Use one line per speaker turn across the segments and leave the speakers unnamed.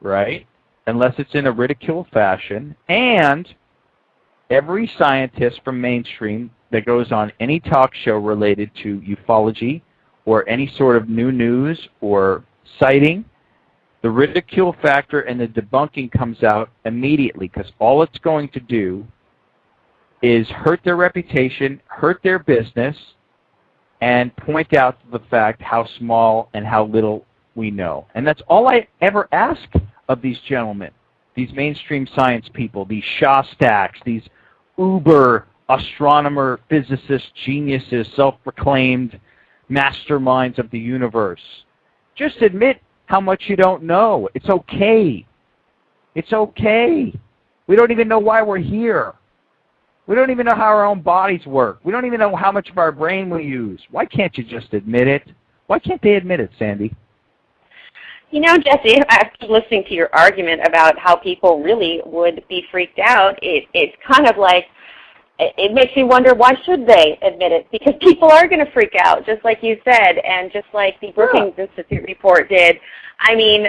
right? Unless it's in a ridicule fashion. And every scientist from mainstream that goes on any talk show related to ufology or any sort of new news or sighting, the ridicule factor and the debunking comes out immediately, because all it's going to do is hurt their reputation, hurt their business, and point out the fact how small and how little we know. And that's all I ever ask of these gentlemen, these mainstream science people, these Shostaks, these uber astronomer, physicist, geniuses, self-proclaimed masterminds of the universe. Just admit how much you don't know. It's okay. It's okay. We don't even know why we're here. We don't even know how our own bodies work. We don't even know how much of our brain we use. Why can't you just admit it? Why can't they admit it, Sandy?
You know, Jesse, after listening to your argument about how people really would be freaked out, it's kind of like, it makes me wonder, why should they admit it? Because people are going to freak out, just like you said, and just like the Brookings Institute report did. I mean,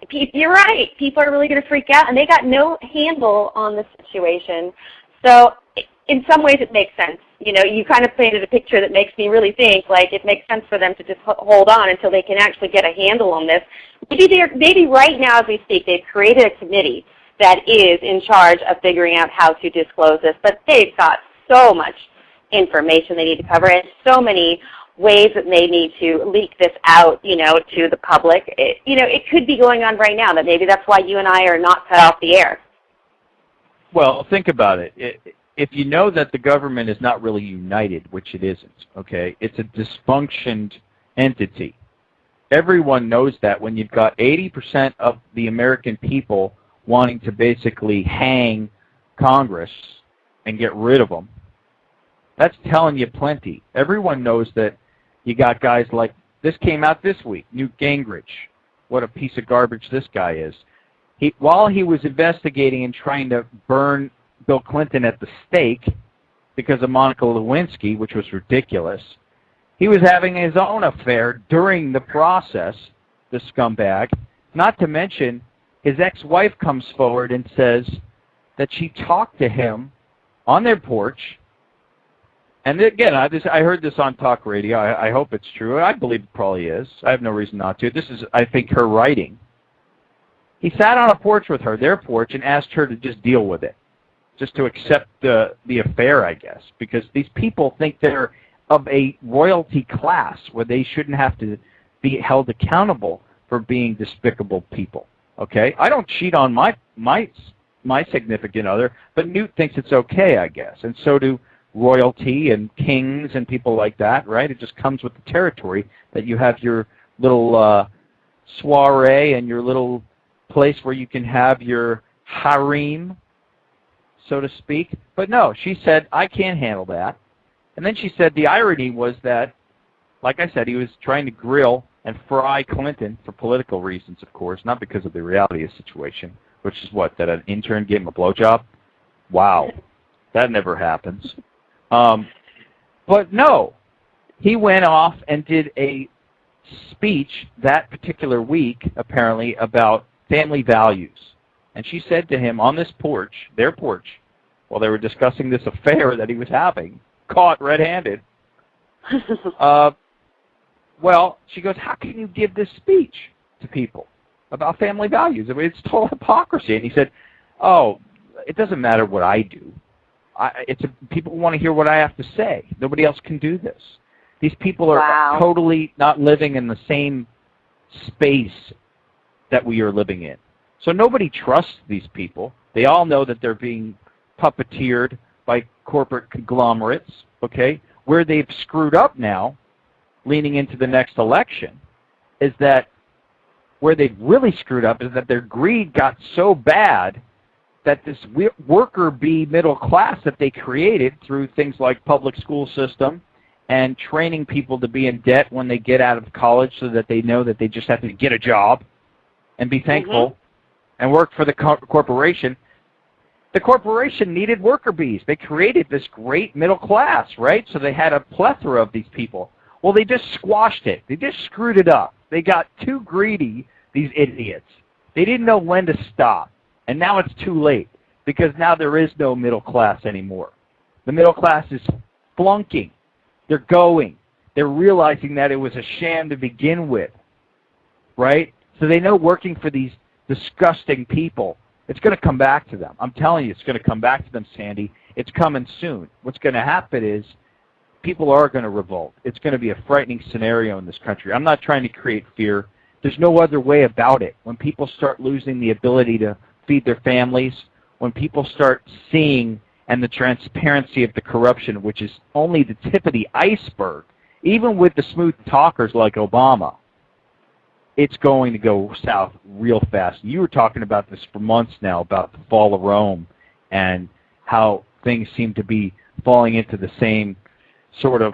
you're right. People are really going to freak out, and they got no handle on the situation. So in some ways it makes sense. You know, you kind of painted a picture that makes me really think like it makes sense for them to just hold on until they can actually get a handle on this. Maybe right now as we speak they've created a committee that is in charge of figuring out how to disclose this, but they've got so much information they need to cover and so many ways that they need to leak this out, you know, to the public. It could be going on right now, that maybe that's why you and I are not cut off the air.
Well, think about it. If you know that the government is not really united, which it isn't, okay, it's a dysfunctioned entity. Everyone knows that when you've got 80% of the American people wanting to basically hang Congress and get rid of them, that's telling you plenty. Everyone knows that you got guys like, this came out this week, Newt Gingrich. What a piece of garbage this guy is. While he was investigating and trying to burn Bill Clinton at the stake because of Monica Lewinsky, which was ridiculous, he was having his own affair during the process, the scumbag. Not to mention, his ex-wife comes forward and says that she talked to him on their porch. And again, I heard this on talk radio. I hope it's true. I believe it probably is. I have no reason not to. This is, I think, her writing. He sat on a porch with her, their porch, and asked her to just deal with it, just to accept the affair, I guess, because these people think they're of a royalty class where they shouldn't have to be held accountable for being despicable people. Okay, I don't cheat on my significant other, but Newt thinks it's okay, I guess, and so do royalty and kings and people like that, right? It just comes with the territory that you have your little soiree and your little place where you can have your harem, so to speak. But no, she said, I can't handle that. And then she said the irony was that, like I said, he was trying to grill and fry Clinton for political reasons, of course, not because of the reality of the situation, which is what, that an intern gave him a blowjob? Wow, that never happens. But no, he went off and did a speech that particular week, apparently, about family values. And she said to him on this porch, their porch, while they were discussing this affair that he was having, caught red-handed, well, she goes, how can you give this speech to people about family values? I mean, it's total hypocrisy. And he said, oh, it doesn't matter what I do. People want to hear what I have to say. Nobody else can do this. These people are totally not living in the same space that we are living in. So nobody trusts these people. They all know that they're being puppeteered by corporate conglomerates, okay? Where they've screwed up now, leaning into the next election, is that where they've really screwed up is that their greed got so bad that this worker bee middle class that they created through things like public school system and training people to be in debt when they get out of college so that they know that they just have to get a job and be thankful and work for the corporation. The corporation needed worker bees. They created this great middle class, right? So they had a plethora of these people. Well, they just squashed it. They just screwed it up. They got too greedy, these idiots. They didn't know when to stop. And now it's too late because now there is no middle class anymore. The middle class is flunking. They're going. They're realizing that it was a sham to begin with, right? So they know working for these disgusting people, it's going to come back to them. I'm telling you, it's going to come back to them, Sandy. It's coming soon. What's going to happen is people are going to revolt. It's going to be a frightening scenario in this country. I'm not trying to create fear. There's no other way about it. When people start losing the ability to feed their families, when people start seeing and the transparency of the corruption, which is only the tip of the iceberg, even with the smooth talkers like Obama, it's going to go south real fast. You were talking about this for months now, about the fall of Rome and how things seem to be falling into the same sort of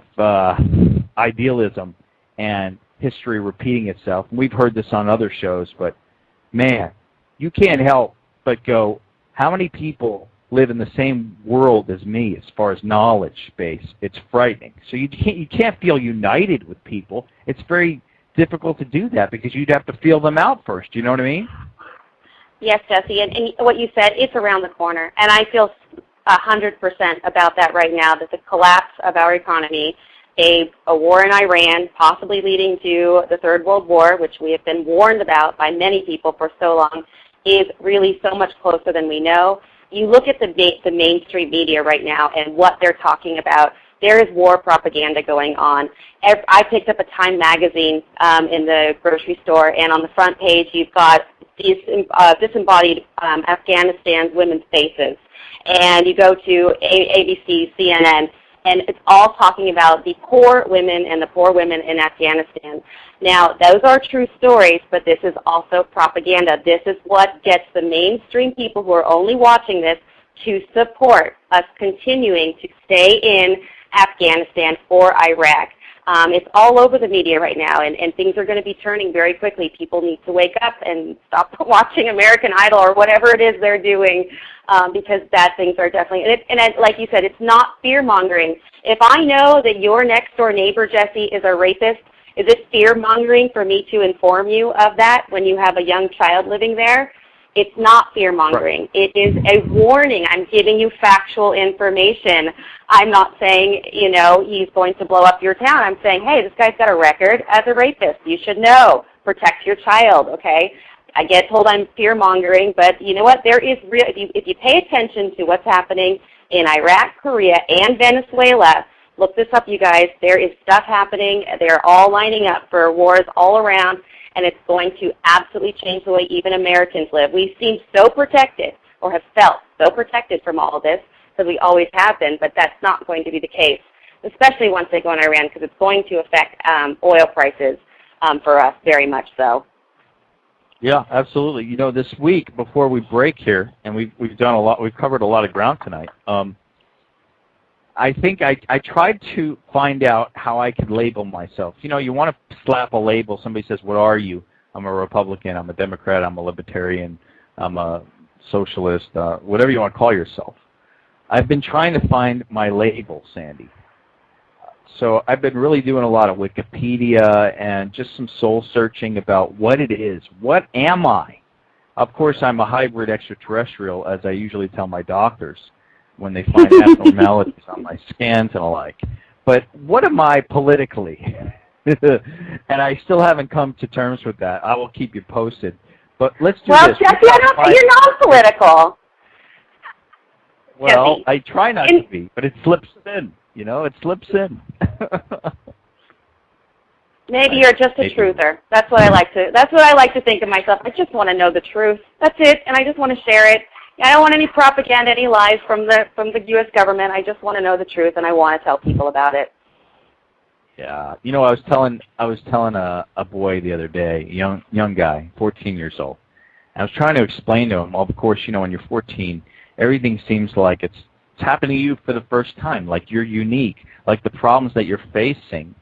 idealism and history repeating itself. And we've heard this on other shows, but man, you can't help but go, how many people live in the same world as me as far as knowledge base? It's frightening. So you can't feel united with people. It's very difficult to do that because you'd have to feel them out first. You know what I mean?
Yes, Jesse, and what you said, it's around the corner. And I feel 100% about that right now, that the collapse of our economy, a war in Iran, possibly leading to the Third World War, which we have been warned about by many people for so long, is really so much closer than we know. You look at the mainstream media right now and what they're talking about. There is war propaganda going on. I picked up a Time magazine in the grocery store, and on the front page you've got disembodied Afghanistan's women's faces. And you go to ABC, CNN, and it's all talking about the poor women and the poor women in Afghanistan. Now, those are true stories, but this is also propaganda. This is what gets the mainstream people who are only watching this to support us continuing to stay in Afghanistan or Iraq. It's all over the media right now, and things are going to be turning very quickly. People need to wake up and stop watching American Idol or whatever it is they're doing, because bad things are definitely, like you said, it's not fear-mongering. If I know that your next-door neighbor, Jesse, is a rapist, is it fear-mongering for me to inform you of that when you have a young child living there? It's not fear-mongering. It is a warning. I'm giving you factual information. I'm not saying, you know, he's going to blow up your town. I'm saying, hey, this guy's got a record as a rapist. You should know. Protect your child, okay? I get told I'm fear-mongering, but you know what? There is real. If you pay attention to what's happening in Iraq, Korea, and Venezuela, look this up, you guys. There is stuff happening. They're all lining up for wars all around, and it's going to absolutely change the way even Americans live. We seem so protected, or have felt so protected from all of this, because we always have been, but that's not going to be the case, especially once they go in Iran, because it's going to affect oil prices for us very much so.
Yeah, absolutely. You know, this week before we break here, and we've done a lot, we've covered a lot of ground tonight. I think I tried to find out how I could label myself. You know, you want to slap a label. Somebody says, what are you? I'm a Republican, I'm a Democrat, I'm a Libertarian, I'm a Socialist, whatever you want to call yourself. I've been trying to find my label, Sandy. So I've been really doing a lot of Wikipedia and just some soul searching about what it is. What am I? Of course, I'm a hybrid extraterrestrial, as I usually tell my doctors when they find abnormalities on my scans and the like. But what am I politically? And I still haven't come to terms with that. I will keep you posted. But let's do this.
Well, Jesse, you're not political.
Well, I try not to be, but it slips in. You know, it slips in.
Maybe you're just a truther. That's what I like to think of myself. I just want to know the truth. That's it, and I just want to share it. I don't want any propaganda, any lies from the U.S. government. I just want to know the truth, and I want to tell people about it.
Yeah, you know, I was telling a boy the other day, a young guy, 14 years old. I was trying to explain to him. Well, of course, you know, when you're 14, everything seems like it's happening to you for the first time, like you're unique, like the problems that you're facing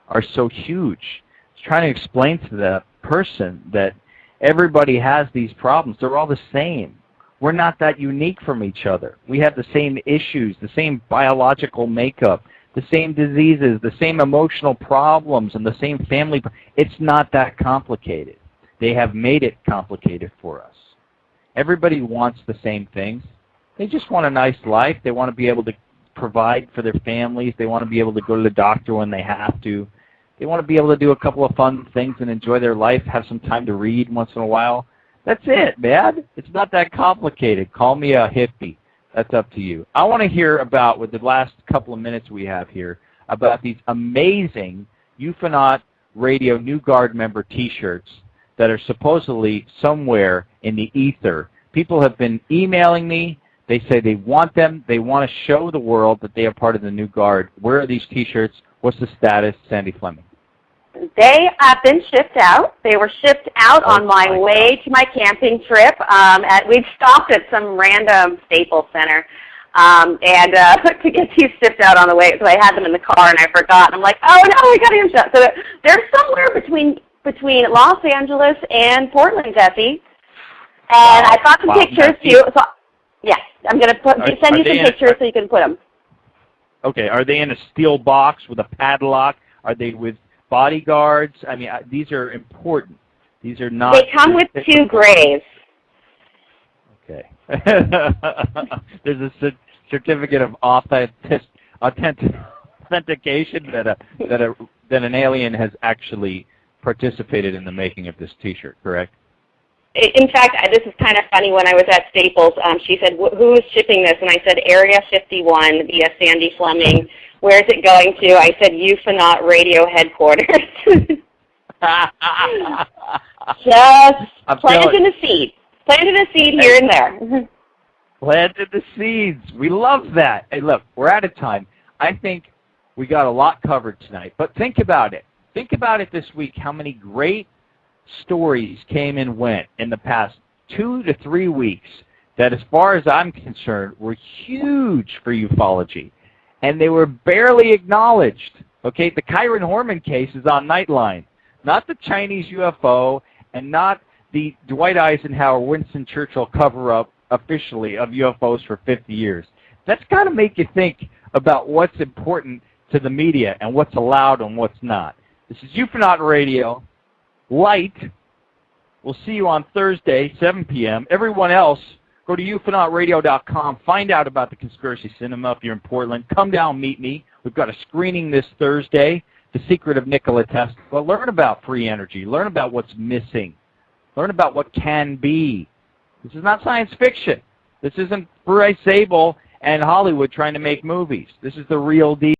are so huge. I was trying to explain to that person that everybody has these problems. They're all the same. We're not that unique from each other. We have the same issues, the same biological makeup, the same diseases, the same emotional problems, and the same family. It's not that complicated. They have made it complicated for us. Everybody wants the same things. They just want a nice life. They want to be able to provide for their families. They want to be able to go to the doctor when they have to. They want to be able to do a couple of fun things and enjoy their life, have some time to read once in a while. That's it, man. It's not that complicated. Call me a hippie. That's up to you. I want to hear about, with the last couple of minutes we have here, about these amazing Ufonaut Radio New Guard member T-shirts that are supposedly somewhere in the ether. People have been emailing me. They say they want them. They want to show the world that they are part of the New Guard. Where are these T-shirts? What's the status, Sandy Fleming?
They have been shipped out. They were shipped out on my way to my camping trip. We'd stopped at some random Staples Center to get these shipped out on the way. So I had them in the car and I forgot. And I'm like, oh no, I got to get them shipped. So they're somewhere between Los Angeles and Portland, Jesse. And I got some pictures too. So yes, I'm going to send you some pictures so you can put them.
Okay. Are they in a steel box with a padlock? Are they with bodyguards? I mean, these are important. These are not.
They come with 2 grays.
Okay. There's a certificate of authentication that an alien has actually participated in the making of this T-shirt. Correct?
In fact, this is kind of funny. When I was at Staples, she said, "Who is shipping this?" And I said, "Area 51 via Sandy Fleming." Where is it going to? I said, Ufonaut Radio headquarters. Just planting a seed. Planted a seed here and there.
Planted the seeds. We love that. Hey, look, we're out of time. I think we got a lot covered tonight. But think about it. Think about it this week, how many great stories came and went in the past 2 to 3 weeks that, as far as I'm concerned, were huge for ufology. And they were barely acknowledged. Okay, the Kyron Horman case is on Nightline. Not the Chinese UFO and not the Dwight Eisenhower, Winston Churchill cover-up officially of UFOs for 50 years. That's got to make you think about what's important to the media and what's allowed and what's not. This is Ufonaut Radio, Light. We'll see you on Thursday, 7 p.m. Everyone else, go to ufonautradio.com. Find out about the Conspiracy Cinema if you're in Portland. Come down, meet me. We've got a screening this Thursday, The Secret of Nikola Tesla. Learn about free energy. Learn about what's missing. Learn about what can be. This is not science fiction. This isn't Bryce Zabel and Hollywood trying to make movies. This is the real deal.